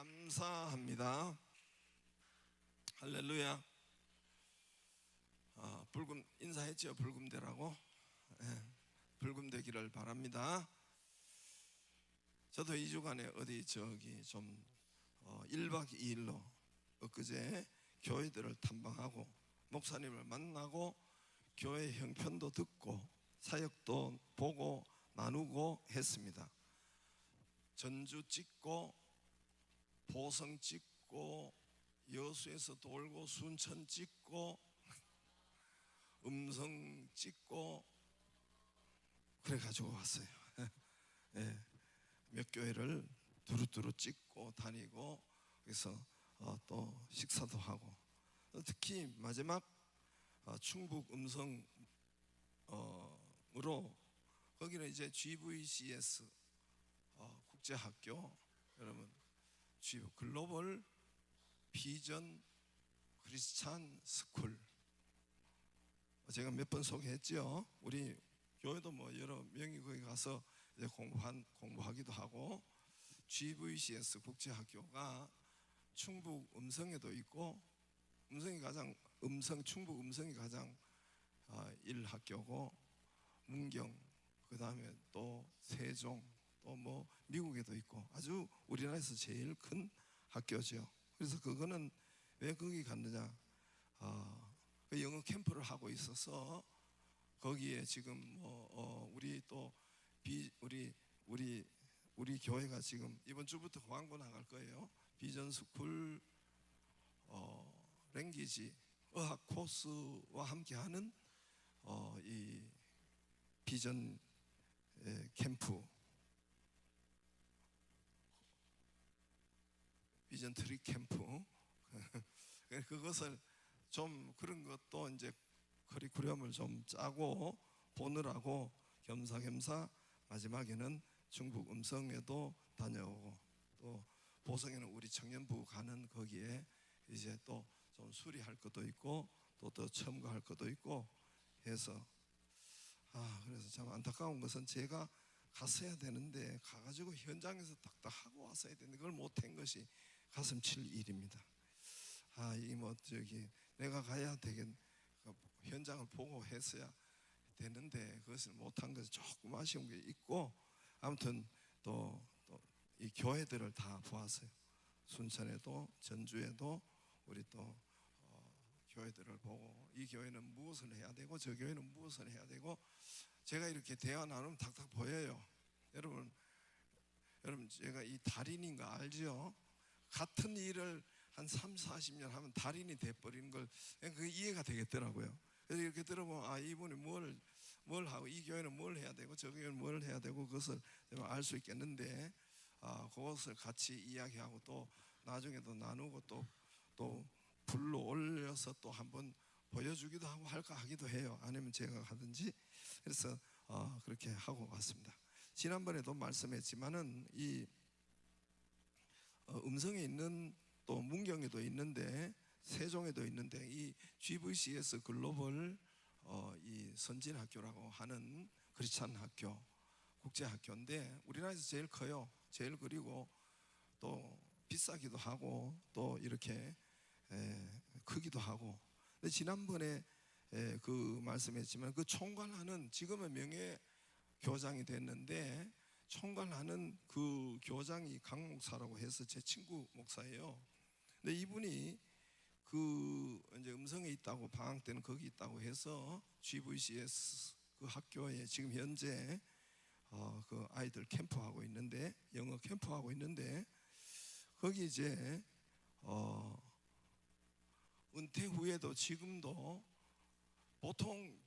감사합니다. 할렐루야. 불금 인사했죠? 불금대라고. 불금되기를 바랍니다. 저도 2주간에 어디 좀 1박 2일로 엊그제 교회들을 탐방하고 목사님을 만나고 교회 형편도 듣고 사역도 보고 나누고 했습니다. 전주 찍고 보성 찍고 여수에서 돌고 순천 찍고 음성 찍고 그래가지고 왔어요. 네, 몇 교회를 두루두루 찍고 다니고 그래서 또 식사도 하고 특히 마지막 충북 음성으로 거기는 이제 GVCS 국제학교 여러분 글로벌 비전 크리스찬 스쿨 제가 몇 번 소개했죠. 우리 교회도 뭐 여러 명이 거기 가서 이제 공부하기도 하고 GVCS 국제학교가 충북 음성에도 있고 충북 음성이 가장 1학교고 문경 그 다음에 또 세종 또 뭐 미국에도 있고 아주 우리나라에서 제일 큰 학교죠. 그래서 그거는 왜 거기 갔느냐? 영어 캠프를 하고 있어서 거기에 지금 우리 또 우리 교회가 지금 이번 주부터 광고 나갈 거예요. 비전 스쿨 랭귀지 어학 코스와 함께하는 이 비전 캠프 비전 트리 캠프 그것을 좀 그런 것도 이제 커리큘럼을 좀 짜고 보느라고 겸사겸사 마지막에는 충북 음성에도 다녀오고 또 보성에는 우리 청년부 가는 거기에 이제 또 좀 수리할 것도 있고 또 첨가할 것도 있고 해서 그래서 참 안타까운 것은 제가 갔어야 되는데 가가지고 현장에서 딱딱하고 왔어야 되는데 그걸 못한 것이 가슴 칠 일입니다. 내가 가야 되겠 현장을 보고 했어야 되는데 그것을 못한 것이 조금 아쉬운 게 있고 아무튼 또 이 교회들을 다 보았어요. 순천에도 전주에도 우리 또 교회들을 보고 이 교회는 무엇을 해야 되고 저 교회는 무엇을 해야 되고 제가 이렇게 대화 나누면 탁탁 보여요. 여러분 제가 이 달인인 거 알죠? 같은 일을 한 3, 40년 하면 달인이 돼버리는 걸 그게 이해가 되겠더라고요. 그래서 이렇게 들어보면 이분이 뭘 하고 이 교회는 뭘 해야 되고 저 교회는 뭘 해야 되고 그것을 알 수 있겠는데 그것을 같이 이야기하고 또 나중에도 나누고 또 불러 올려서 또 한번 보여주기도 하고 하기도 해요. 아니면 제가 하든지 그래서 그렇게 하고 왔습니다. 지난번에도 말씀했지만은 이 음성에 있는 또 문경에도 있는데 세종에도 있는데 이 GVCS 글로벌 이 선진학교라고 하는 크리스찬 학교 국제학교인데 우리나라에서 제일 커요. 제일 그리고 또 비싸기도 하고 또 이렇게 크기도 하고 근데 지난번에 그 말씀했지만 그 총괄하는 지금은 명예교장이 됐는데 총괄하는 그 교장이 강 목사라고 해서 제 친구 목사예요. 근데 이분이 그 이제 음성에 있다고 방학 때는 거기 있다고 해서 GVCS 그 학교에 지금 현재 그 아이들 캠프하고 있는데 영어 캠프하고 있는데 거기 이제 은퇴 후에도 지금도 보통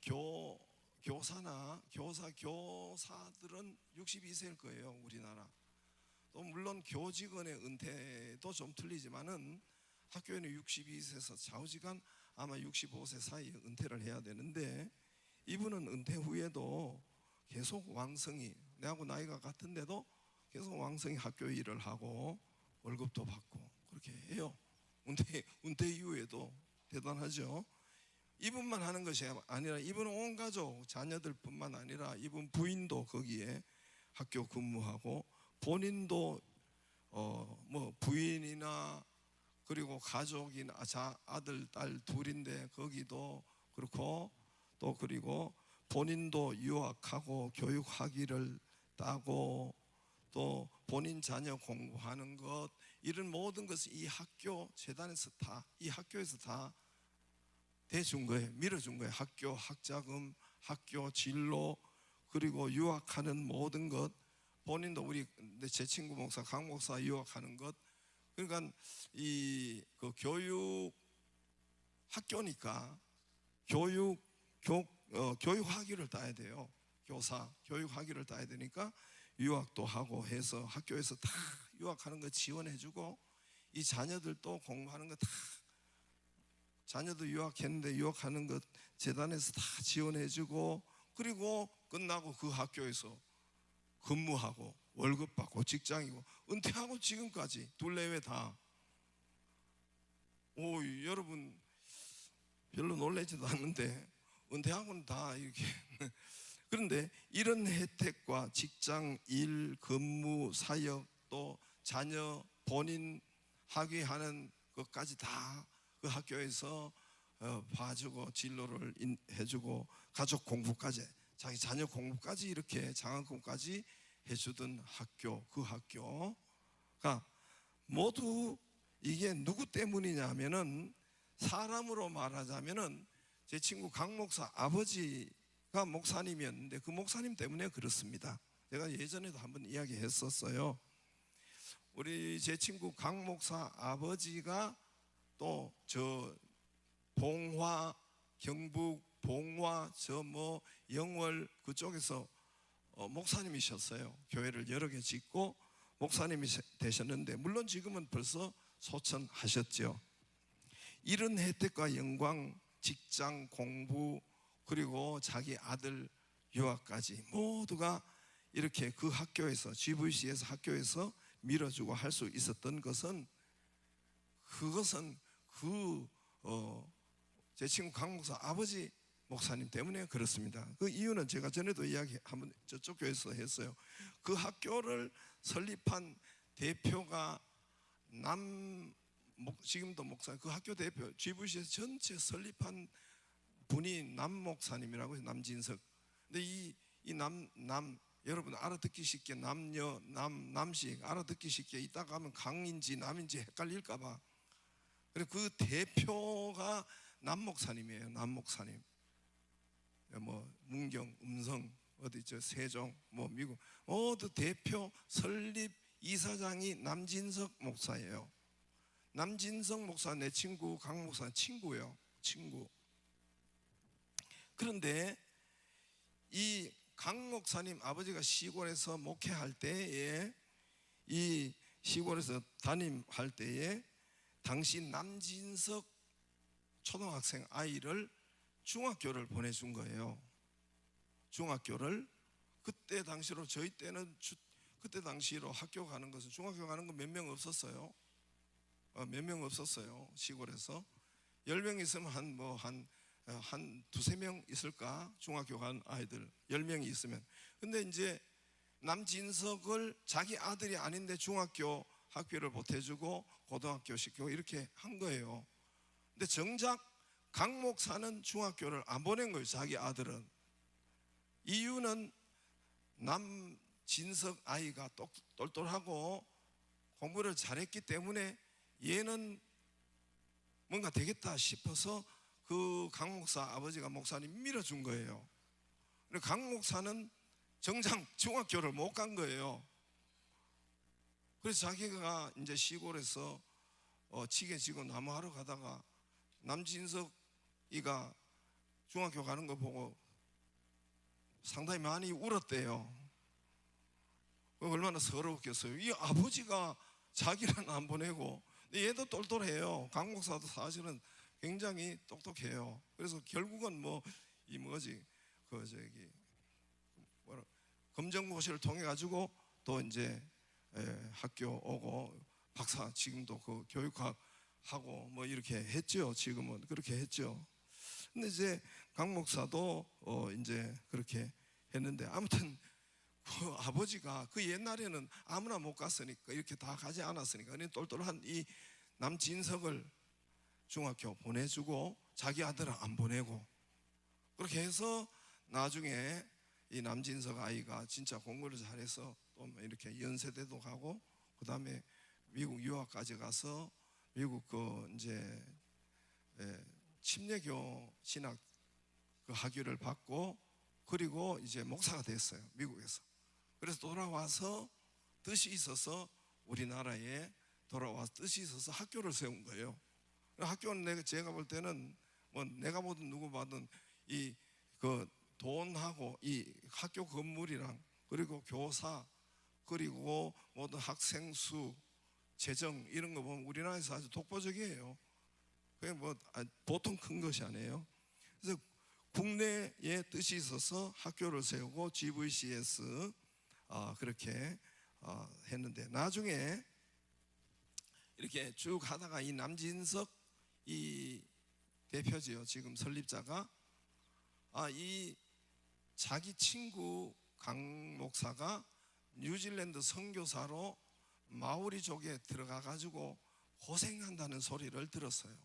교사들은 62세일 거예요. 우리나라 또 물론 교직원의 은퇴도 좀 틀리지만은 학교에는 62세에서 좌우지간 아마 65세 사이에 은퇴를 해야 되는데 이분은 은퇴 후에도 계속 왕성히 내하고 나이가 같은데도 계속 왕성히 학교 일을 하고 월급도 받고 그렇게 해요. 은퇴 이후에도 대단하죠. 이분만 하는 것이 아니라 이분은 온 가족 자녀들 뿐만 아니라 이분 부인도 거기에 학교 근무하고 본인도 부인이나 그리고 가족이나 아들, 딸 둘인데 거기도 그렇고, 또 그리고 본인도 유학하고 교육학위를 따고 또 본인 자녀 공부하는 것, 이런 모든 것을 이 학교 재단에서 다, 이 학교에서 다 대준 거예요. 밀어준 거예요. 학교 학자금, 학교 진로, 그리고 유학하는 모든 것, 본인도 우리 제 친구 목사 강 목사 유학하는 것, 그러니까 이 그 교육 학교니까 교육 학위를 따야 돼요. 교사 교육 학위를 따야 되니까 유학도 하고 해서 학교에서 다 유학하는 거 지원해주고, 이 자녀들도 공부하는 거 다, 자녀도 유학했는데 유학하는 것 재단에서 다 지원해주고, 그리고 끝나고 그 학교에서 근무하고 월급 받고 직장이고 은퇴하고 지금까지 둘레외 다. 여러분 별로 놀라지도 않는데 은퇴하고는 다 이렇게 그런데 이런 혜택과 직장, 일, 근무, 사역, 또 자녀 본인 학위하는 것까지 다 그 학교에서 봐주고 진로를 해주고 가족 공부까지, 자기 자녀 공부까지, 이렇게 장학금까지 해주던 학교, 그 학교가 모두 이게 누구 때문이냐 하면은, 사람으로 말하자면은 제 친구 강 목사 아버지가 목사님이었는데 그 목사님 때문에 그렇습니다. 제가 예전에도 한번 이야기했었어요. 우리 제 친구 강 목사 아버지가 또 저 봉화, 경북 봉화, 저 뭐 영월 그쪽에서 목사님이셨어요. 교회를 여러 개 짓고 목사님이 되셨는데, 물론 지금은 벌써 소천하셨죠. 이런 혜택과 영광, 직장, 공부, 그리고 자기 아들 유학까지 모두가 이렇게 그 학교에서, GVC에서 학교에서 밀어주고 할 수 있었던 것은, 그것은 제 친구 강 목사 아버지 목사님 때문에 그렇습니다. 그 이유는 제가 전에도 이야기 한번 저쪽 교회에서 했어요. 그 학교를 설립한 대표가 지금도 목사, 그 학교 대표, GVC에서 전체 설립한 분이 남 목사님이라고 해요. 남진석. 근데 이 여러분 알아듣기 쉽게 남녀, 남식 알아듣기 쉽게, 이따가 하면 강인지 남인지 헷갈릴까봐. 그리고 그 대표가 남 목사님이에요. 남 목사님. 뭐 문경, 음성, 어디 저 세종, 뭐 미국 모두 대표 설립 이사장이 남진석 목사예요. 남진석 목사 내 친구 강 목사 친구예요. 친구. 그런데 이 강 목사님 아버지가 시골에서 목회할 때에, 이 시골에서 담임할 때에 당시 남진석 초등학생 아이를 중학교를 보내준 거예요. 중학교를. 그때 당시로, 저희 때는 그때 당시로 학교 가는 것은, 중학교 가는 건 몇 명 없었어요. 몇 명 없었어요. 시골에서 10명 있으면 한 두세 명 있을까? 중학교 간 아이들 10명이 있으면. 근데 이제 남진석을 자기 아들이 아닌데 중학교 학교를 보태주고 고등학교 시키고 이렇게 한 거예요. 근데 정작 강 목사는 중학교를 안 보낸 거예요. 자기 아들은. 이유는 남진석 아이가 똘똘하고 공부를 잘했기 때문에 얘는 뭔가 되겠다 싶어서 그 강 목사 아버지가 목사님 밀어준 거예요. 강 목사는 정작 중학교를 못 간 거예요. 그래서 자기가 이제 시골에서 지게 지고 나무하러 가다가 남진석이가 중학교 가는 거 보고 상당히 많이 울었대요. 얼마나 서러웠겠어요. 이 아버지가 자기는 안 보내고, 얘도 똘똘해요. 강 목사도 사실은 굉장히 똑똑해요. 그래서 결국은 검정고시를 통해 가지고 또 이제 학교 오고 박사, 지금도 그 교육학 하고 뭐 이렇게 했죠. 지금은 그렇게 했죠. 근데 이제 강 목사도 이제 그렇게 했는데, 아무튼 그 아버지가 그 옛날에는 아무나 못 갔으니까 이렇게 다 가지 않았으니까 그냥 똘똘한 이 남진석을 중학교 보내주고 자기 아들은 안 보내고 그렇게 해서 나중에 이 남진석 아이가 진짜 공부를 잘해서 또 이렇게 연세대도 가고 그 다음에 미국 유학까지 가서 미국 그 이제 침례교 신학 그 학위를 받고 그리고 이제 목사가 됐어요, 미국에서. 그래서 돌아와서 뜻이 있어서 우리나라에 돌아와서 뜻이 있어서 학교를 세운 거예요. 학교는 제가 볼 때는 뭐 내가 보든 누구 봐든 이 그 돈하고 이 학교 건물이랑 그리고 교사 그리고 모든 학생 수 재정 이런 거 보면 우리나라에서 아주 독보적이에요. 그게 뭐 보통 큰 것이 아니에요. 그래서 국내에 뜻이 있어서 학교를 세우고 GVCS 그렇게 했는데 나중에 이렇게 쭉 하다가 이 남진석 이 대표지요, 지금 설립자가 이 자기 친구 강 목사가 뉴질랜드 선교사로 마오리족에 들어가 가지고 고생한다는 소리를 들었어요.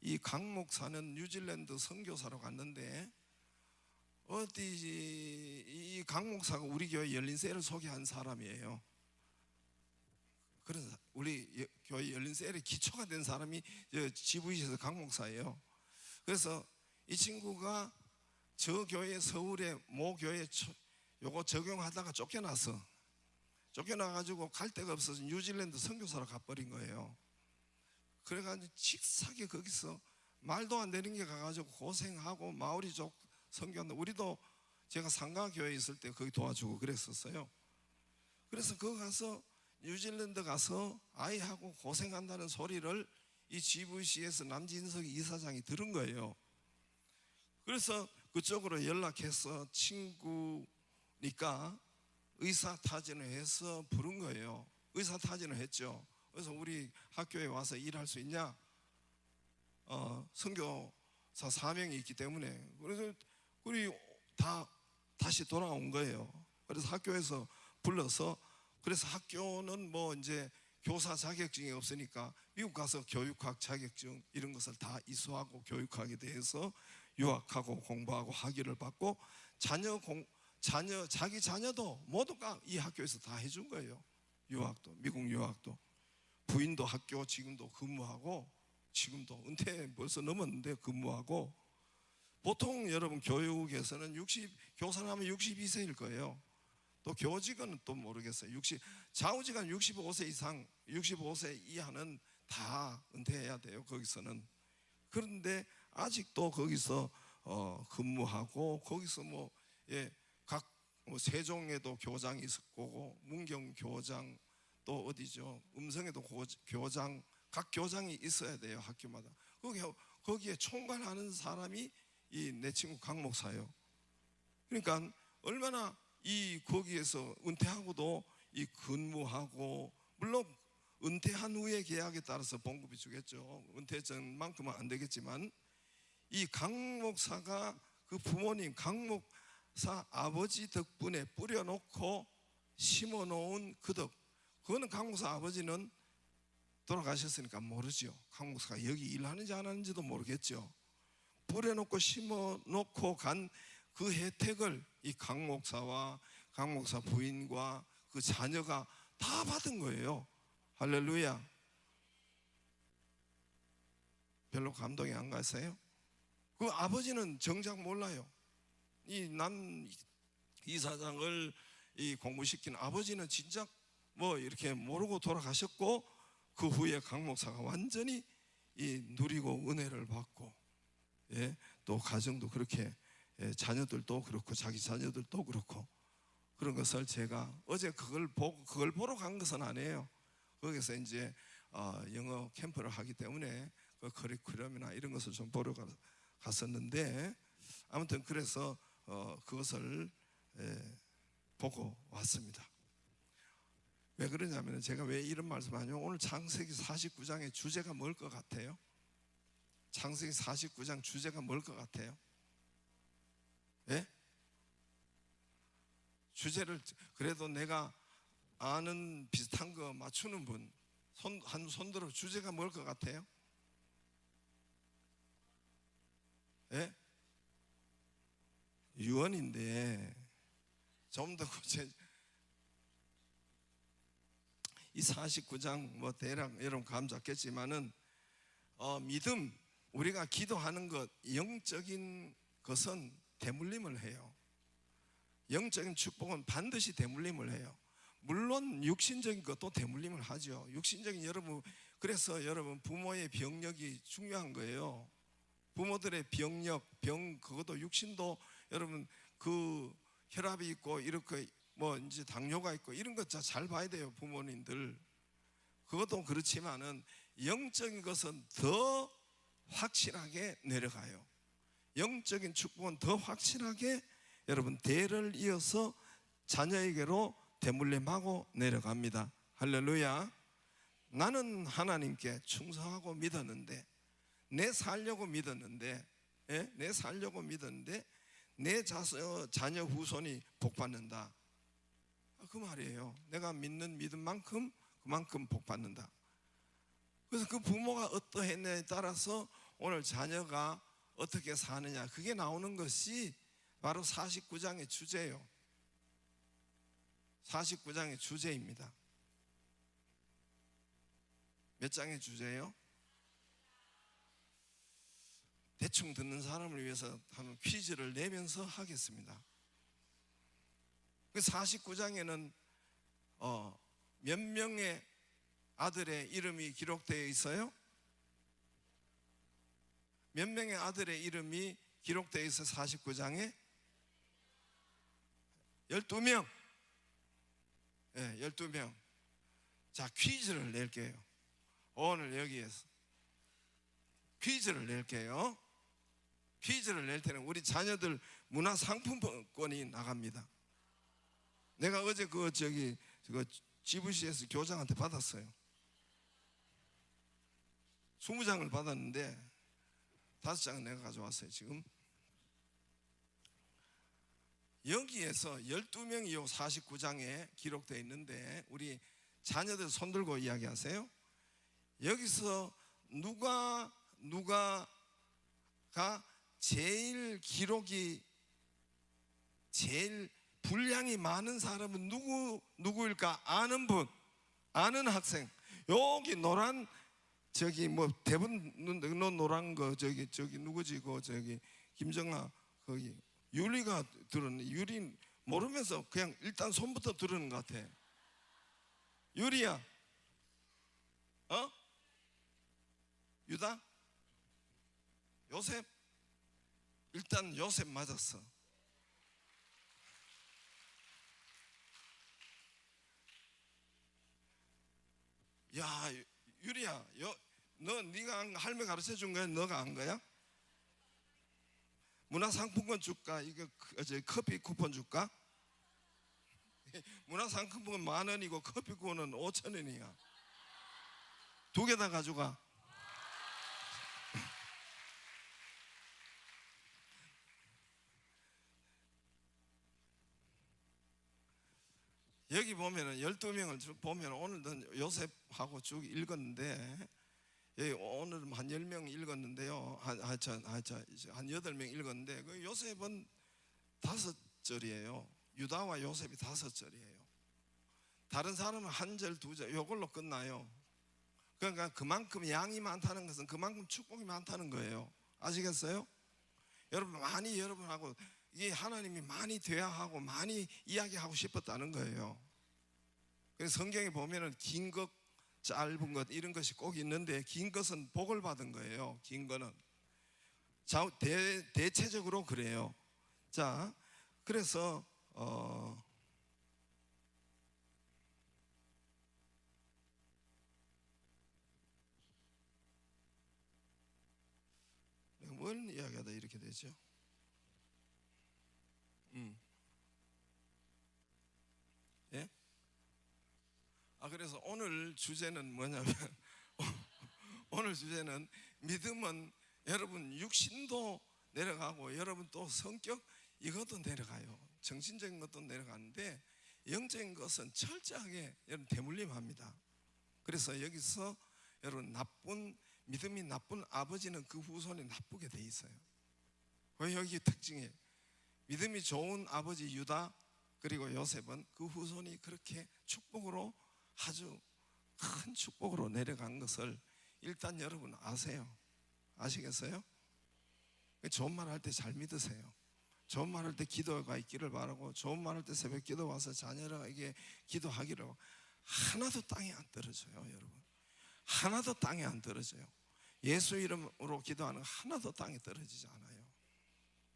이 강 목사는 뉴질랜드 선교사로 갔는데 어디 이 강 목사가 우리 교회 열린셀을 소개한 사람이에요. 그래서 우리 교회 열린셀의 기초가 된 사람이 GVC에서 강 목사예요. 그래서 이 친구가 저 교회 서울의 모 교회 요거 적용하다가 쫓겨나가지고 갈 데가 없어서 뉴질랜드 선교사로 가버린 거예요. 그래가지고 칙하게 거기서 말도 안 되는 게 가가지고 고생하고 마오리족 선교한다. 우리도 제가 상가교회에 있을 때 거기 도와주고 그랬었어요. 그래서 거기 가서 뉴질랜드 가서 아이하고 고생한다는 소리를 이 GVC에서 남진석 이사장이 들은 거예요. 그래서 그쪽으로 연락해서 친구니까 의사타진을 해서 부른 거예요. 의사타진을 했죠. 그래서 우리 학교에 와서 일할 수 있냐? 선교사 사명이 있기 때문에. 그래서 우리 다시 돌아온 거예요. 그래서 학교에서 불러서 그래서 학교는 뭐 이제 교사 자격증이 없으니까 미국 가서 교육학 자격증 이런 것을 다 이수하고 교육학에 대해서 유학하고 공부하고 학위를 받고 자기 자녀도 모두가 이 학교에서 다 해준 거예요. 유학도 미국 유학도 부인도 학교 지금도 근무하고 지금도 은퇴 벌써 넘었는데 근무하고 보통 여러분 교육에서는 교사라면 62세일 거예요. 또 교직은 또 모르겠어요. 좌우직은 65세 이상 65세 이하는 다 은퇴해야 돼요. 거기서는. 그런데 아직도 거기서 근무하고 거기서 각 세종에도 교장이 있을 거고 문경 교장 또 어디죠 음성에도 교장 각 교장이 있어야 돼요. 학교마다. 거기에 총괄하는 사람이 이 내 친구 강 목사예요. 그러니까 얼마나 거기에서 은퇴하고도 이 근무하고 물론 은퇴한 후에 계약에 따라서 봉급이 주겠죠. 은퇴 전만큼은 안 되겠지만 이 강 목사가 그 부모님 강 목사 아버지 덕분에 뿌려놓고 심어놓은 그 덕, 그거는 강 목사 아버지는 돌아가셨으니까 모르죠. 강 목사가 여기 일하는지 안 하는지도 모르겠죠. 뿌려놓고 심어놓고 간 그 혜택을 이 강 목사와 강 목사 부인과 그 자녀가 다 받은 거예요. 할렐루야. 별로 감동이 안 가세요? 그 아버지는 정작 몰라요. 이 남 이사장을 공부시킨 아버지는 진작 뭐 이렇게 모르고 돌아가셨고 그 후에 강 목사가 완전히 누리고 은혜를 받고 또 가정도 그렇게 자녀들도 그렇고 자기 자녀들도 그렇고 그런 것을 제가 어제 그걸 보러 간 것은 아니에요. 거기서 이제 영어 캠프를 하기 때문에 그 커리큘럼이나 이런 것을 좀 보러 갔었는데 아무튼 그래서 그것을 보고 왔습니다. 왜 그러냐면 제가 왜 이런 말씀하냐면 오늘 창세기 49장의 주제가 뭘 것 같아요? 창세기 49장 주제가 뭘 것 같아요? 예? 주제를 그래도 내가 아는 비슷한 거 맞추는 분 한 손들어. 주제가 뭘 것 같아요? 예? 유언인데 좀 더 구체. 이 49장 뭐 대략 여러분 감 잡겠지만은 믿음, 우리가 기도하는 것, 영적인 것은 대물림을 해요. 영적인 축복은 반드시 대물림을 해요. 물론 육신적인 것도 대물림을 하죠. 육신적인 여러분, 그래서 여러분 부모의 병력이 중요한 거예요. 부모들의 병력, 병 그것도 육신도 여러분 그 혈압이 있고 이렇게 뭐 이제 당뇨가 있고 이런 것 잘 봐야 돼요, 부모님들. 그것도 그렇지만은 영적인 것은 더 확실하게 내려가요. 영적인 축복은 더 확실하게 여러분 대를 이어서 자녀에게로 대물림하고 내려갑니다. 할렐루야. 나는 하나님께 충성하고 믿었는데, 내 살려고 믿었는데, 내 살려고 믿었는데 내 자녀 후손이 복받는다. 그 말이에요. 내가 믿는 믿음만큼 그만큼 복받는다. 그래서 그 부모가 어떠했냐에 따라서 오늘 자녀가 어떻게 사느냐, 그게 나오는 것이 바로 49장의 주제예요. 49장의 주제입니다. 몇 장의 주제예요? 대충 듣는 사람을 위해서 하는 퀴즈를 내면서 하겠습니다. 그 49장에는 몇 명의 아들의 이름이 기록되어 있어요? 몇 명의 아들의 이름이 기록되어 있어? 49장에 12명. 네, 12명. 자, 퀴즈를 낼게요. 오늘 여기에서 퀴즈를 낼게요. 퀴즈를 낼 때는 우리 자녀들 문화상품권이 나갑니다. 내가 어제 그 GVC에서 교장한테 받았어요. 20장을 받았는데 5장은 내가 가져왔어요. 지금 여기에서 12명이 요 49장에 기록되어 있는데, 우리 자녀들 손들고 이야기하세요. 여기서 누가가 제일 기록이 제일 분량이 많은 사람은 누구일까? 아는 분, 아는 학생. 여기 노란 뭐 대본 노란 거 저기 누구지? 저기 김정아 거기 유리가 들었네. 유리 모르면서 그냥 일단 손부터 들은 것 같아. 유리야, 유다, 요셉. 일단 요셉 맞았어. 야, 유리야, 네가 할매 가르쳐 준 거야? 너가 한 거야? 문화상품권 줄까? 이거 커피 쿠폰 줄까? 문화상품권 10,000원이고 커피 쿠폰은 5,000원이야. 2개 다 가져가. 여기 보면은 12명을 쭉 보면 오늘도 요셉하고 쭉 읽었는데, 여기 오늘은 한 10명 읽었는데요. 한 8명 읽었는데, 그 요셉은 5절이에요. 유다와 요셉이 5절이에요. 다른 사람은 1절, 2절 이걸로 끝나요. 그러니까 그만큼 양이 많다는 것은 그만큼 축복이 많다는 거예요. 아시겠어요? 여러분 많이 여러분하고 이게 하나님이 많이 대화하고 많이 이야기하고 싶었다는 거예요. 그래서 성경에 보면은 긴 것, 짧은 것 이런 것이 꼭 있는데, 긴 것은 복을 받은 거예요. 긴 거는 대체적으로 그래요. 자, 그래서 내가 뭘 이야기하다 이렇게 되죠? 예? 그래서 오늘 주제는 뭐냐면 오늘 주제는 믿음은 여러분 육신도 내려가고 여러분 또 성격 이것도 내려가요. 정신적인 것도 내려가는데 영적인 것은 철저하게 여러분 대물림합니다. 그래서 여기서 여러분 믿음이 나쁜 아버지는 그 후손이 나쁘게 돼 있어요. 왜 여기 특징이에요. 믿음이 좋은 아버지 유다 그리고 요셉은 그 후손이 그렇게 축복으로 아주 큰 축복으로 내려간 것을 일단 여러분 아세요? 아시겠어요? 좋은 말 할 때 잘 믿으세요. 좋은 말 할 때 기도가 있기를 바라고, 좋은 말 할 때 새벽 기도 와서 자녀에게 기도하기를. 하나도 땅에 안 떨어져요. 여러분, 하나도 땅에 안 떨어져요. 예수 이름으로 기도하는 거 하나도 땅에 떨어지지 않아요.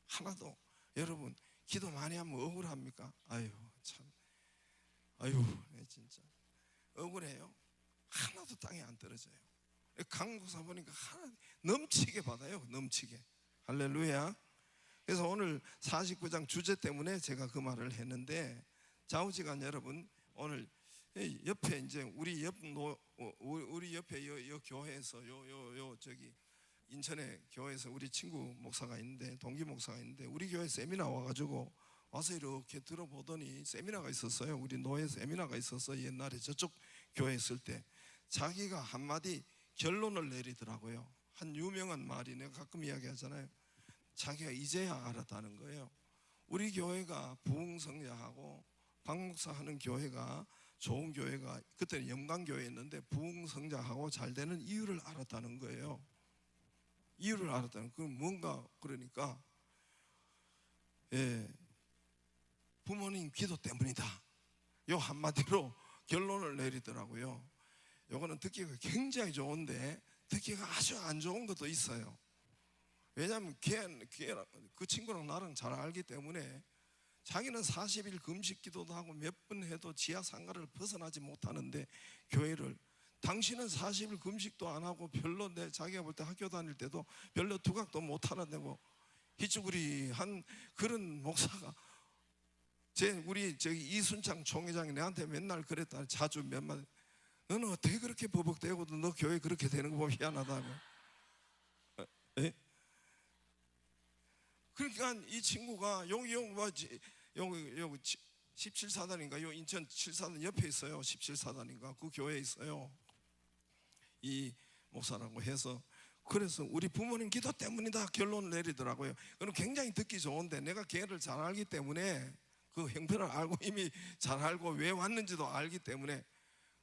하나도. 여러분, 기도 많이 하면 억울합니까? 아유 참, 아유 진짜 억울해요. 하나도 땅에 안 떨어져요. 강국사 보니까 하나 넘치게 받아요. 넘치게. 할렐루야. 그래서 오늘 49장 주제 때문에 제가 그 말을 했는데, 좌우지간 여러분, 오늘 옆에 이제 우리 옆에 요 교회에서 저기 인천의 교회에서 우리 친구 목사가 있는데, 동기 목사가 있는데, 우리 교회 세미나 와가지고 와서 이렇게 들어보더니 세미나가 있었어요. 우리 노예 세미나가 있었어. 옛날에 저쪽 교회 있을 때 자기가 한마디 결론을 내리더라고요. 한 유명한 말이, 내가 가끔 이야기하잖아요. 자기가 이제야 알았다는 거예요. 우리 교회가 부흥성자하고 박목사 하는 교회가 좋은 교회가, 그때는 영광교회였는데 부흥성자하고 잘 되는 이유를 알았다는 거예요. 이유를 알았다는. 그럼 뭔가, 그러니까 부모님 기도 때문이다, 요 한마디로 결론을 내리더라고요. 요거는 듣기가 굉장히 좋은데 듣기가 아주 안 좋은 것도 있어요. 왜냐하면 그 친구랑 나랑 잘 알기 때문에, 자기는 40일 금식 기도도 하고 몇 번 해도 지하 상가를 벗어나지 못하는데 교회를, 당신은 40일 금식도 안 하고 별로, 자기가 볼 때 학교 다닐 때도 별로 두각도 못 하는데고 희쭈구리한 그런 목사가, 우리 이순창 총회장이 내한테 맨날 그랬다. 자주 몇 마디. 너는 어떻게 그렇게 버벅대고도 너 교회 그렇게 되는 거 보면 희한하다고. 그러니까 이 친구가 여기 17사단인가, 요 인천 7사단 옆에 있어요. 17사단인가 그 교회에 있어요. 이 목사라고 해서, 그래서 우리 부모님 기도 때문이다 결론을 내리더라고요. 그럼 굉장히 듣기 좋은데, 내가 걔를 잘 알기 때문에, 그 형편을 알고 이미 잘 알고 왜 왔는지도 알기 때문에.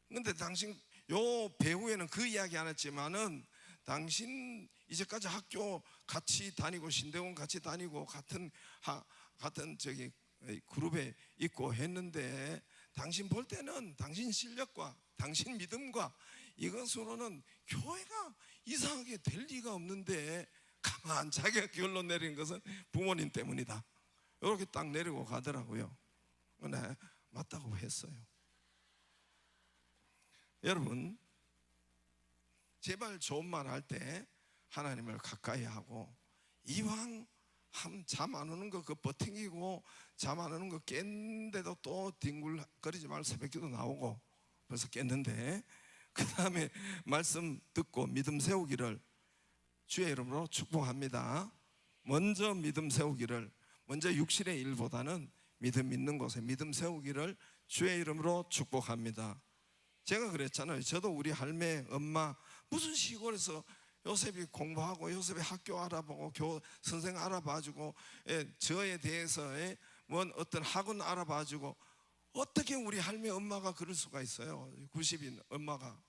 근데 당신 요 배후에는 그 이야기 안 했지만은, 당신 이제까지 학교 같이 다니고 신대원 같이 다니고 같은 저기 그룹에 있고 했는데, 당신 볼 때는 당신 실력과 당신 믿음과 이것으로는 교회가 이상하게 될 리가 없는데, 가만 자기가 결론 내린 것은 부모님 때문이다, 이렇게 딱 내리고 가더라고요. 네, 맞다고 했어요. 여러분, 제발 좋은 말 할 때 하나님을 가까이 하고, 이왕 잠 안 오는 거 그 버팅기고, 잠 안 오는 거 깼는데도 또 뒹굴거리지 말고 새벽기도 나오고, 벌써 깼는데 그 다음에 말씀 듣고 믿음 세우기를 주의 이름으로 축복합니다. 먼저 믿음 세우기를, 먼저 육신의 일보다는 믿음 있는 곳에 믿음 세우기를 주의 이름으로 축복합니다. 제가 그랬잖아요. 저도 우리 할매, 엄마, 무슨 시골에서 요셉이 공부하고 요셉이 학교 알아보고 선생 알아봐주고, 저에 대해서 어떤 학원 알아봐주고, 어떻게 우리 할매 엄마가 그럴 수가 있어요? 90인 엄마가,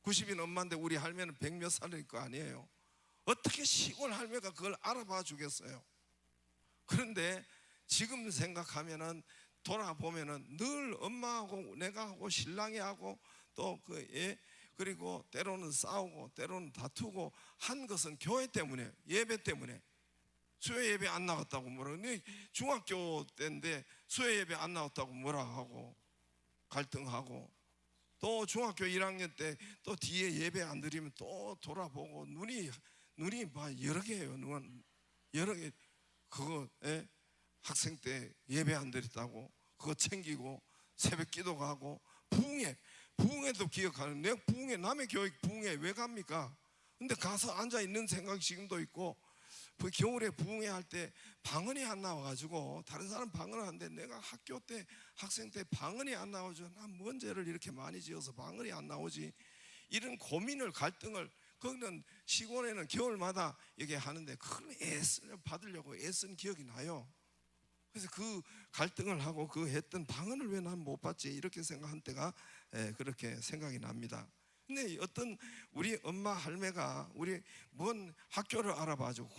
90인 엄마인데 우리 할매는 100몇 살일 거 아니에요. 어떻게 시골 할매가 그걸 알아봐 주겠어요? 그런데 지금 생각하면은, 돌아보면은 늘 엄마하고 내가 하고 신랑이 하고 또 그리고 때로는 싸우고 때로는 다투고 한 것은 교회 때문에, 예배 때문에. 수요 예배 안 나갔다고 뭐라, 중학교 때인데 수요 예배 안 나왔다고 뭐라 하고 갈등하고, 또 중학교 1학년 때 또 뒤에 예배 안 드리면 또 돌아보고, 눈이 막 여러 개예요. 여러 개. 그거 학생 때 예배 안 드렸다고 그거 챙기고, 새벽 기도 가고, 부흥회도 기억하는. 내가 부흥회, 남의 교회 부흥회 왜 갑니까? 근데 가서 앉아 있는 생각이 지금도 있고, 그 겨울에 부흥회 할 때 방언이 안 나와가지고 다른 사람 방언을 하는데 내가 학교 때 학생 때 방언이 안 나오죠. 난 뭔 죄를 이렇게 많이 지어서 방언이 안 나오지? 이런 고민을 갈등을 거기는 시골에는 겨울마다 이게 하는데 그걸 애쓰려 받으려고 애쓴 기억이 나요. 그래서 그 갈등을 하고 그 했던 방언을 왜 난 못 받지? 이렇게 생각한 때가 그렇게 생각이 납니다. 근데 어떤 우리 엄마 할매가 우리 뭔 학교를 알아봐주고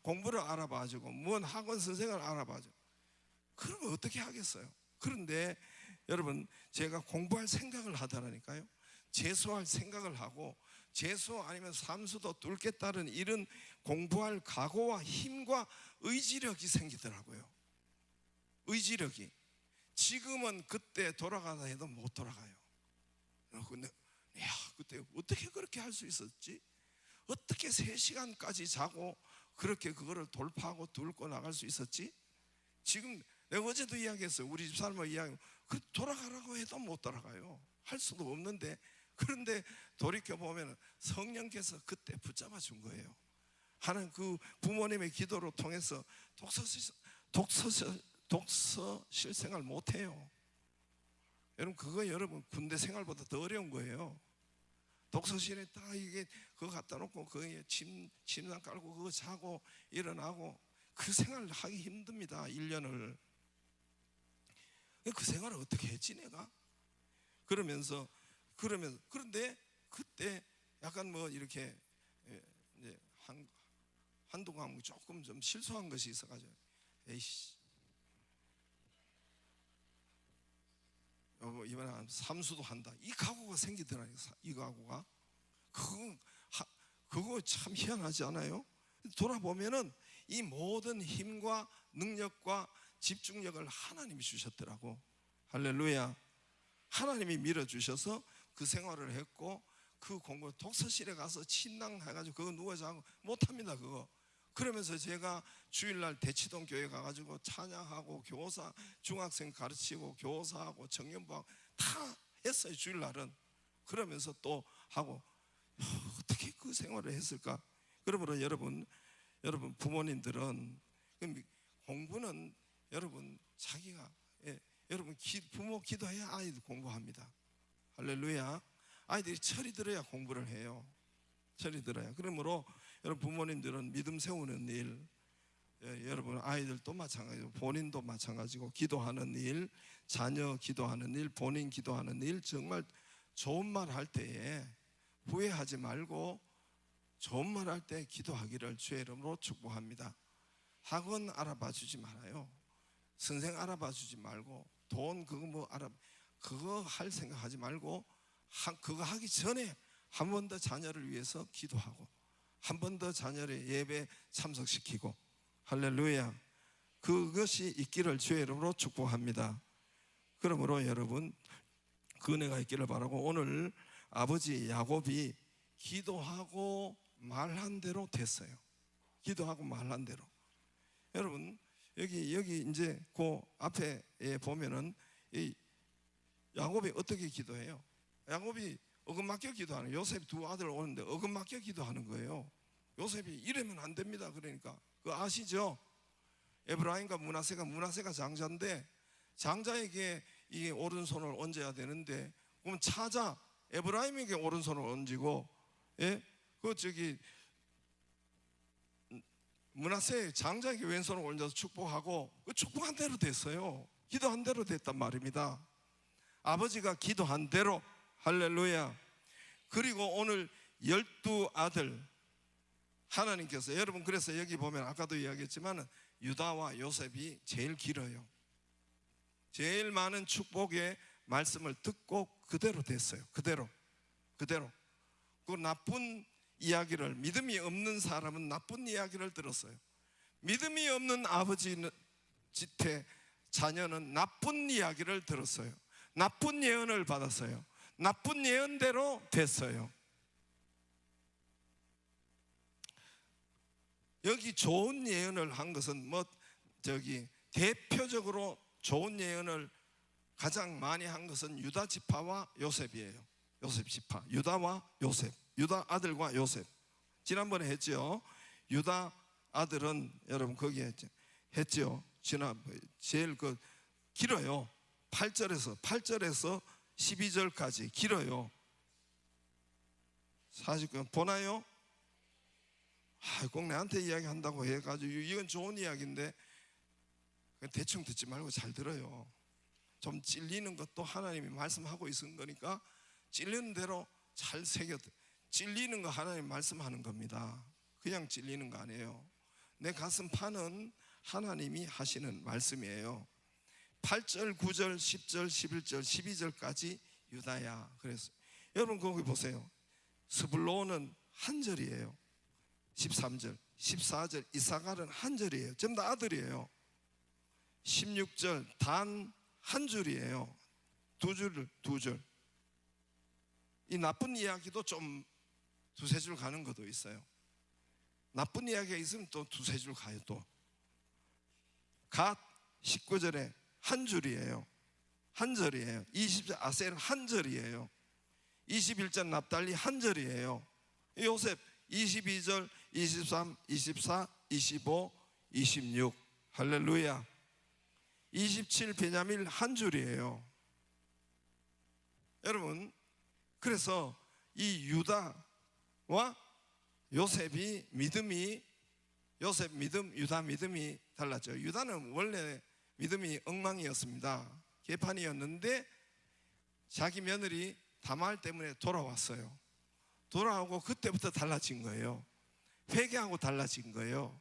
공부를 알아봐주고 뭔 학원 선생을 알아봐주고 그러면 어떻게 하겠어요? 그런데 여러분 제가 공부할 생각을 하더라니까요. 재수할 생각을 하고 재수 아니면 삼수도 뚫겠다는 이런 공부할 각오와 힘과 의지력이 생기더라고요. 의지력이. 지금은 그때 돌아가다 해도 못 돌아가요. 근데 야, 그때 어떻게 그렇게 할 수 있었지? 어떻게 3시간까지 자고 그렇게 그거를 돌파하고 뚫고 나갈 수 있었지? 지금 내가 어제도 이야기했어요. 우리 집사람하고 이야기. 그 돌아가라고 해도 못 돌아가요. 할 수도 없는데. 그런데 돌이켜 보면 성령께서 그때 붙잡아 준 거예요. 하나님 그 부모님의 기도로 통해서 독서실 생활 못 해요. 여러분 그거 여러분 군대 생활보다 더 어려운 거예요. 독서실에 딱 이게 그거 갖다 놓고 거기에 침상 깔고 그거 자고 일어나고 그 생활을 하기 힘듭니다. 1년을. 그 생활을 어떻게 했지 내가? 그러면서 그런데 그때 약간 뭐 이렇게 이제 한두 과목 조금 좀 실수한 것이 있어가지고 에이씨 이번에 삼수도 한다 이 각오가 생기더라고요. 이 각오가 그거 참 희한하지 않아요? 돌아보면은 이 모든 힘과 능력과 집중력을 하나님이 주셨더라고. 할렐루야. 하나님이 밀어주셔서 그 생활을 했고 그 공부 독서실에 가서 침낭해가지고 그거 누워서 하고 못합니다 그거. 그러면서 제가 주일날 대치동 교회 가가지고 찬양하고 교사 중학생 가르치고 교사하고 청년부하고 다 했어요 주일날은. 그러면서 또 하고 어떻게 그 생활을 했을까? 그러므로 여러분 부모님들은 공부는 여러분 자기가 여러분 부모 기도해야 아이들 공부합니다. 할렐루야. 아이들이 철이 들어야 공부를 해요. 철이 들어야. 그러므로 여러분 부모님들은 믿음 세우는 일, 여러분 아이들도 마찬가지고 본인도 마찬가지고 기도하는 일, 자녀 기도하는 일, 본인 기도하는 일 정말 좋은 말 할 때에 후회하지 말고 좋은 말 할 때 기도하기를 주의 이름으로 축복합니다. 학원 알아봐 주지 말아요. 선생 알아봐 주지 말고 돈 그거 할 생각하지 말고 그거 하기 전에 한 번 더 자녀를 위해서 기도하고 한 번 더 자녀를 예배 참석시키고 할렐루야. 그것이 있기를 주의 이름으로 축복합니다. 그러므로 여러분 그 은혜가 있기를 바라고 오늘 아버지 야곱이 기도하고 말한 대로 됐어요. 기도하고 말한 대로. 여러분 여기 이제 그 앞에 보면은 이 야곱이 어떻게 기도해요? 야곱이 어긋맞게 기도하는 요셉 두 아들 오는데 어긋맞게 기도하는 거예요. 요셉이 이러면 안 됩니다. 그러니까 그거 아시죠? 에브라임과 문하세가 장자인데 장자에게 이 오른손을 얹어야 되는데 그럼 차자 에브라임에게 오른손을 얹고 문하세 장자에게 왼손을 얹어서 축복하고 그 축복한 대로 됐어요. 기도한 대로 됐단 말입니다. 아버지가 기도한 대로. 할렐루야. 그리고 오늘 12아들 하나님께서 여러분 그래서 여기 보면 아까도 이야기했지만 유다와 요셉이 제일 길어요. 제일 많은 축복의 말씀을 듣고 그대로 됐어요. 그대로 그 나쁜 이야기를 믿음이 없는 사람은 나쁜 이야기를 들었어요. 믿음이 없는 아버지는 지태 자녀는 나쁜 이야기를 들었어요. 나쁜 예언을 받았어요. 나쁜 예언대로 됐어요. 여기 좋은 예언을 한 것은 대표적으로 좋은 예언을 가장 많이 한 것은 유다 지파와 요셉이에요. 요셉 지파, 유다와 요셉, 유다 아들과 요셉. 지난번에 했죠. 유다 아들은 여러분 거기에 했죠. 제일 길어요. 8절에서 12절까지 길어요. 49년 보나요? 꼭 내한테 이야기한다고 해가지고 이건 좋은 이야기인데 대충 듣지 말고 잘 들어요. 좀 찔리는 것도 하나님이 말씀하고 있은 거니까 찔리는 대로 잘 새겨. 찔리는 거 하나님 말씀하는 겁니다. 그냥 찔리는 거 아니에요. 내 가슴 파는 하나님이 하시는 말씀이에요. 8절, 9절, 10절, 11절, 12절까지 유다야. 그래서 여러분 거기 보세요. 스불론은 한 절이에요. 13절, 14절 이사갈은 한 절이에요. 전부 다 아들이에요. 16절 단 한 줄이에요. 두 줄. 이 나쁜 이야기도 좀 두세 줄 가는 것도 있어요. 나쁜 이야기가 있으면 또 두세 줄 가요. 또 갓 19절에 한 줄이에요. 한 절이에요. 20절 아셀 한 절이에요. 21절 납달리 한 절이에요. 요셉 22절, 23, 24, 25, 26 할렐루야. 27 베냐민 한 줄이에요. 여러분 그래서 이 유다와 요셉이 믿음이 요셉 믿음, 유다 믿음이 달랐죠. 유다는 원래 믿음이 엉망이었습니다. 개판이었는데 자기 며느리 다말 때문에 돌아왔어요. 돌아오고 그때부터 달라진 거예요. 회개하고 달라진 거예요.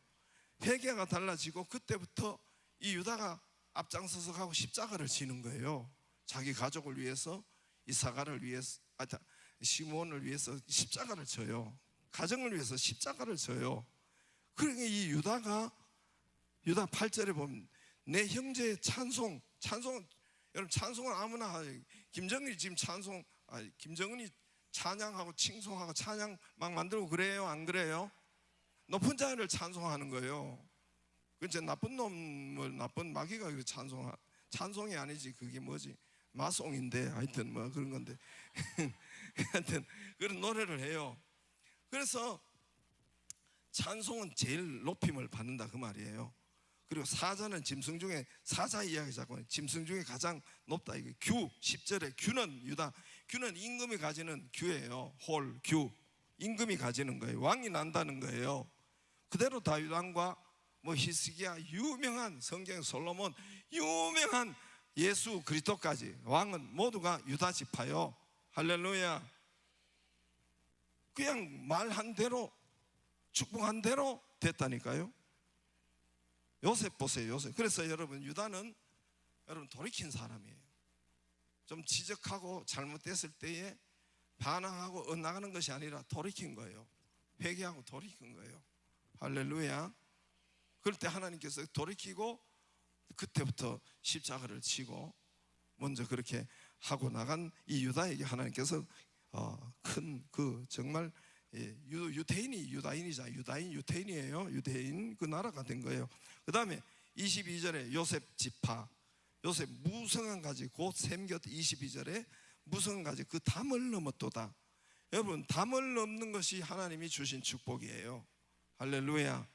회개가 달라지고 그때부터 이 유다가 앞장서서 가고 십자가를 지는 거예요. 자기 가족을 위해서, 이사가를 위해서, 시므온을 위해서 십자가를 져요. 가정을 위해서 십자가를 져요. 그러니까 이 유다 8절에 보면 내 형제의 찬송 여러분 찬송은 아무나 김정은이 지금 김정은이 찬양하고 칭송하고 찬양 막 만들고 그래요? 안 그래요? 높은 자를 찬송하는 거예요. 그제 나쁜 놈을 나쁜 마귀가 찬송이 아니지. 그게 뭐지? 마송인데 하여튼 뭐 그런 건데 하여튼 그런 노래를 해요. 그래서 찬송은 제일 높임을 받는다 그 말이에요. 그리고 사자는 짐승 중에 사자 이야기 자꾸 짐승 중에 가장 높다. 이게 규 10절에 규는 유다, 규는 임금이 가지는 규예요. 홀 규 임금이 가지는 거예요. 왕이 난다는 거예요. 그대로 다윗 왕과 뭐 히스기야 유명한 성경 솔로몬 유명한 예수 그리스도까지 왕은 모두가 유다 지파요. 할렐루야. 그냥 말한 대로 축복한 대로 됐다니까요. 요셉 보세요. 요셉. 그래서 여러분 유다는 여러분 돌이킨 사람이에요. 좀 지적하고 잘못됐을 때에 반항하고 엇나가는 것이 아니라 돌이킨 거예요. 회개하고 돌이킨 거예요. 할렐루야. 그럴 때 하나님께서 돌이키고 그때부터 십자가를 치고 먼저 그렇게 하고 나간 이 유다에게 하나님께서 큰 정말 유태인이 유다인이자 유태인이에요. 유대인 그 나라가 된 거예요. 그 다음에 22절에 요셉 지파, 요셉 무성한 가지 곧 샘곁 22절에 무성한 가지 그 담을 넘었도다. 여러분 담을 넘는 것이 하나님이 주신 축복이에요. 할렐루야.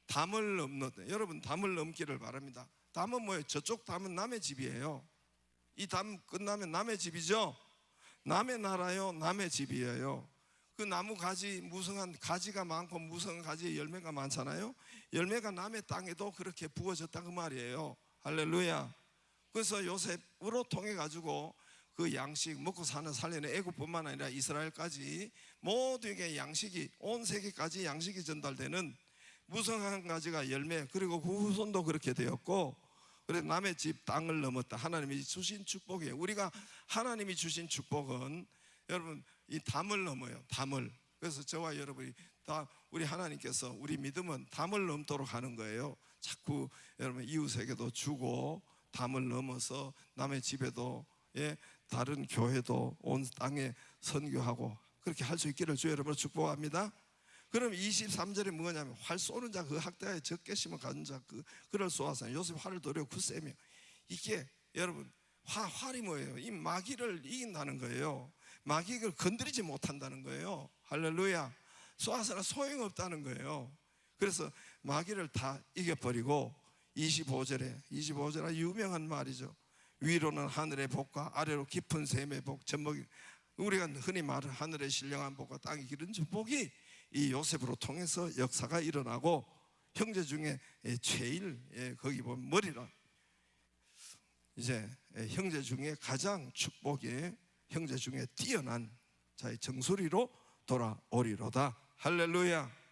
담을 넘는 여러분 담을 넘기를 바랍니다. 담은 뭐예요? 저쪽 담은 남의 집이에요. 이 담 끝나면 남의 집이죠. 남의 나라요, 남의 집이에요. 그 나무 가지 무성한 가지가 많고 무성한 가지에 열매가 많잖아요. 열매가 남의 땅에도 그렇게 부어졌다 그 말이에요. 할렐루야. 그래서 요셉으로 통해 가지고 그 양식 먹고 사는 살리는 애국뿐만 아니라 이스라엘까지 모두에게 양식이 온 세계까지 양식이 전달되는 무성한 가지가 열매 그리고 그 후손도 그렇게 되었고 그래서 남의 집 땅을 넘었다. 하나님이 주신 축복이에요. 우리가 하나님이 주신 축복은 여러분 이 담을 넘어요. 담을. 그래서 저와 여러분이 다 우리 하나님께서 우리 믿음은 담을 넘도록 하는 거예요. 자꾸 여러분 이웃에게도 주고 담을 넘어서 남의 집에도 다른 교회도 온 땅에 선교하고 그렇게 할 수 있기를 주 여러분을 축복합니다. 그럼 23절에 뭐냐면 활 쏘는 자 그 학대하에 적개심을 가진 자 그를 쏘아서 요셉 활을 도려 굳세며 이게 여러분 활이 뭐예요? 이 마귀를 이긴다는 거예요. 마귀를 건드리지 못한다는 거예요. 할렐루야. 쏘아서는 소용없다는 거예요. 그래서 마귀를 다 이겨버리고 25절에 유명한 말이죠. 위로는 하늘의 복과 아래로 깊은 샘의 복, 젖먹이, 우리가 흔히 말하는 하늘의 신령한 복과 땅의 기른 복이 이 요셉으로 통해서 역사가 일어나고, 형제 중에 제일, 거기 보면 머리라, 이제 형제 중에 가장 축복의 형제 중에 뛰어난 자의 정수리로 돌아오리로다. 할렐루야.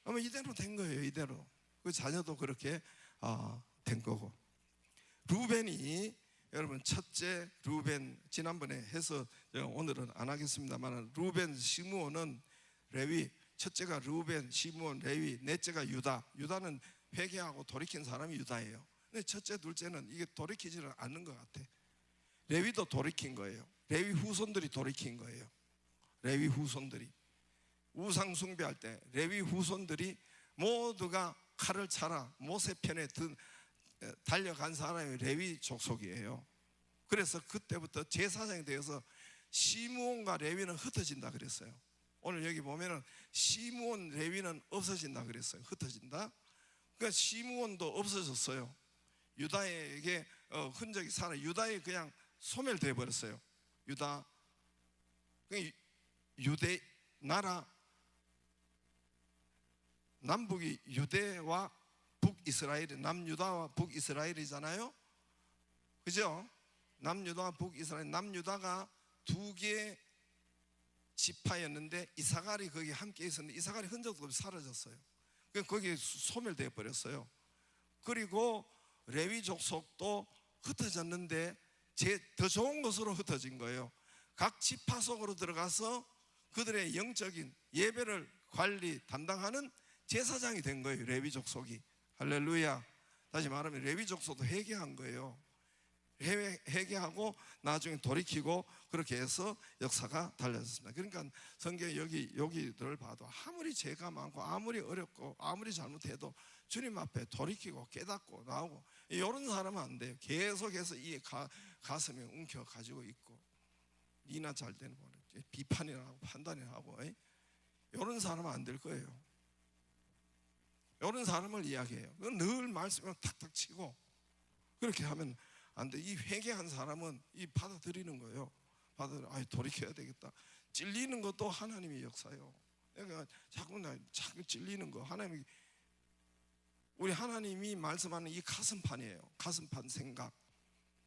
아마 이대로 된 거예요. 이대로 그 자녀도 그렇게 된 거고. 루벤이, 여러분, 첫째 루벤, 지난번에 해서 오늘은 안 하겠습니다만, 루벤, 시므온은 레위, 첫째가 루벤, 시므온, 레위, 넷째가 유다. 유다는 회개하고 돌이킨 사람이 유다예요. 근데 첫째, 둘째는 이게 돌이키지는 않는 것 같아. 레위도 돌이킨 거예요. 레위 후손들이 돌이킨 거예요. 레위 후손들이 우상 숭배할 때 레위 후손들이 모두가 칼을 차라 모세 편에 달려간 사람이 레위 족속이에요. 그래서 그때부터 제사장이 되어서 시므온과 레위는 흩어진다 그랬어요. 오늘 여기 보면은 시므온, 레위는 없어진다 그랬어요. 흩어진다. 그러니까 시므온도 없어졌어요. 유다에게 흔적이 살아, 유다에 그냥 소멸되어 버렸어요. 유다, 유대 나라, 남북이 유대와 북이스라엘이, 남유다와 북이스라엘이잖아요. 그죠? 남유다와 북이스라엘. 남유다가 두 개의 지파였는데 이사갈이 거기 함께 있었는데 이사갈이 흔적도 없이 사라졌어요. 거기에 소멸되어 버렸어요. 그리고 레위 족속도 흩어졌는데 더 좋은 것으로 흩어진 거예요. 각 지파 속으로 들어가서 그들의 영적인 예배를 관리 담당하는 제사장이 된 거예요. 레위 족속이. 할렐루야. 다시 말하면 레위 족속도 회개한 거예요. 회개하고 나중에 돌이키고 그렇게 해서 역사가 달라졌습니다. 그러니까 성경 여기들을 봐도 아무리 죄가 많고 아무리 어렵고 아무리 잘못해도 주님 앞에 돌이키고 깨닫고 나오고, 이런 사람은 안 돼요. 계속해서 이 가슴에 움켜 가지고 있고, 니나 잘 되는 거 비판이나 하고 판단이나 하고, 이런 사람은 안 될 거예요. 이런 사람을 이야기해요. 늘 말씀을 탁탁 치고 그렇게 하면 안 돼. 이 회개한 사람은 이 받아들이는 거예요. 돌이켜야 되겠다. 찔리는 것도 하나님의 역사예요. 그러니까 자꾸 찔리는 거, 우리 하나님이 말씀하는 이 가슴판이에요. 가슴판 생각.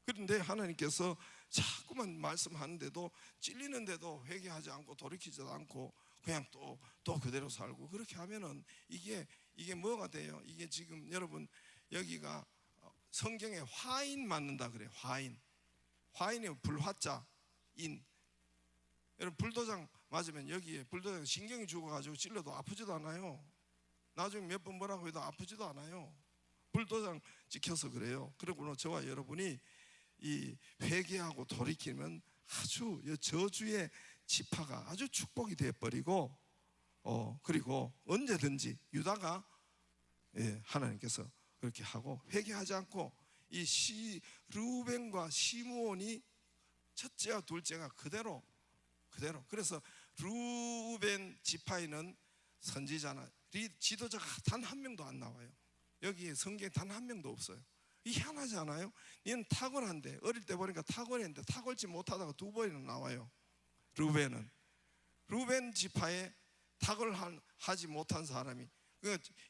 그런데 하나님께서 자꾸만 말씀하는데도 찔리는데도 회개하지 않고 돌이키지도 않고 그냥 또 그대로 살고, 그렇게 하면은 이게 뭐가 돼요? 이게 지금 여러분 여기가 성경에 화인 맞는다 그래요. 화인이 불화자 인. 여러분 불도장 맞으면 여기에 불도장 신경이 죽어가지고 찔러도 아프지도 않아요. 나중에 몇 번 뭐라고 해도 아프지도 않아요. 불도장 찍혀서 그래요. 그러므로 저와 여러분이 이 회개하고 돌이키면 아주 저주의 지파가 아주 축복이 되어버리고, 그리고 언제든지 유다가 하나님께서 그렇게 하고 회개하지 않고 이 루벤과 시므온이 첫째와 둘째가 그대로. 그래서 루벤 지파에는 선지자나 지도자가 단 한 명도 안 나와요. 여기 성경에 단 한 명도 없어요. 이 희한하지 않아요? 얘는 탁월한데, 어릴 때 보니까 탁월했는데 탁월지 못하다가 두 번이나 나와요. 루벤 지파에 탁월하지 못한 사람이,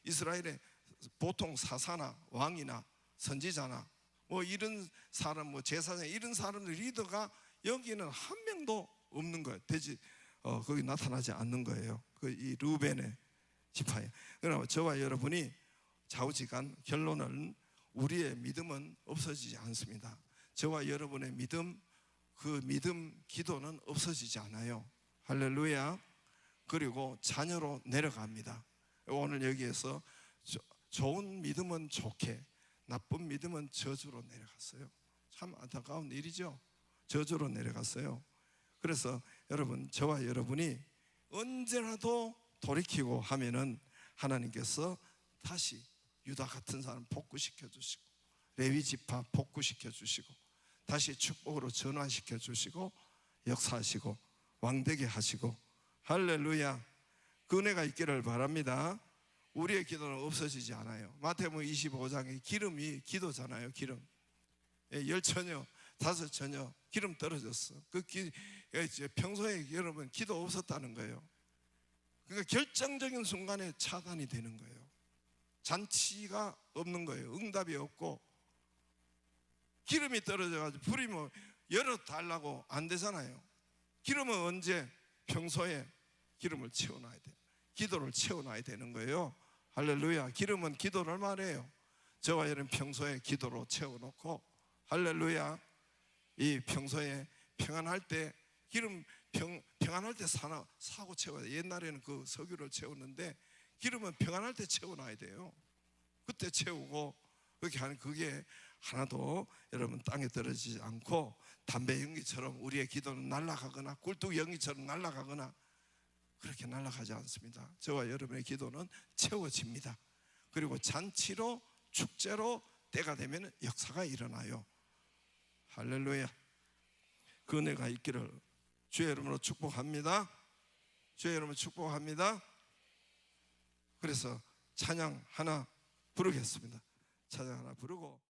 이스라엘의 보통 사사나 왕이나 선지자나 뭐 이런 사람, 뭐 제사장, 이런 사람들 리더가 여기는 한 명도 없는 거예요. 거기 나타나지 않는 거예요. 이 루벤의 지파에. 그러나 저와 여러분이 좌우지간 결론은 우리의 믿음은 없어지지 않습니다. 저와 여러분의 믿음, 그 믿음 기도는 없어지지 않아요. 할렐루야. 그리고 자녀로 내려갑니다. 오늘 여기에서 좋은 믿음은 좋게, 나쁜 믿음은 저주로 내려갔어요. 참 안타까운 일이죠. 저주로 내려갔어요. 그래서 여러분, 저와 여러분이 언제라도 돌이키고 하면은 하나님께서 다시 유다 같은 사람 복구시켜 주시고, 레위 지파 복구시켜 주시고, 다시 축복으로 전환시켜 주시고, 역사하시고 왕되게 하시고, 할렐루야. 그 은혜가 있기를 바랍니다. 우리의 기도는 없어지지 않아요. 마태복음 25장에 기름이 기도잖아요. 기름. 열처녀, 5처녀 기름 떨어졌어. 평소에 여러분 기도 없었다는 거예요. 그러니까 결정적인 순간에 차단이 되는 거예요. 잔치가 없는 거예요. 응답이 없고 기름이 떨어져가지고 불이 뭐 열어달라고 안 되잖아요. 기름은 언제? 평소에 기름을 채워놔야 돼요. 기도를 채워놔야 되는 거예요. 할렐루야. 기름은 기도를 말해요. 저와 여러분 평소에 기도로 채워놓고, 할렐루야, 이 평소에 평안할 때 기름 평안할 때 사고 채워야 돼요. 옛날에는 그 석유를 채웠는데 기름은 평안할 때 채워놔야 돼요. 그때 채우고 그렇게 하는, 그게 하나도 여러분 땅에 떨어지지 않고 담배 연기처럼 우리의 기도는 날아가거나 꿀뚝 연기처럼 날아가거나 그렇게 날아가지 않습니다. 저와 여러분의 기도는 채워집니다. 그리고 잔치로, 축제로 때가 되면 역사가 일어나요. 할렐루야. 그 은혜가 있기를 주의 이름으로 축복합니다. 주의 이름으로 축복합니다. 그래서 찬양 하나 부르겠습니다. 찬양 하나 부르고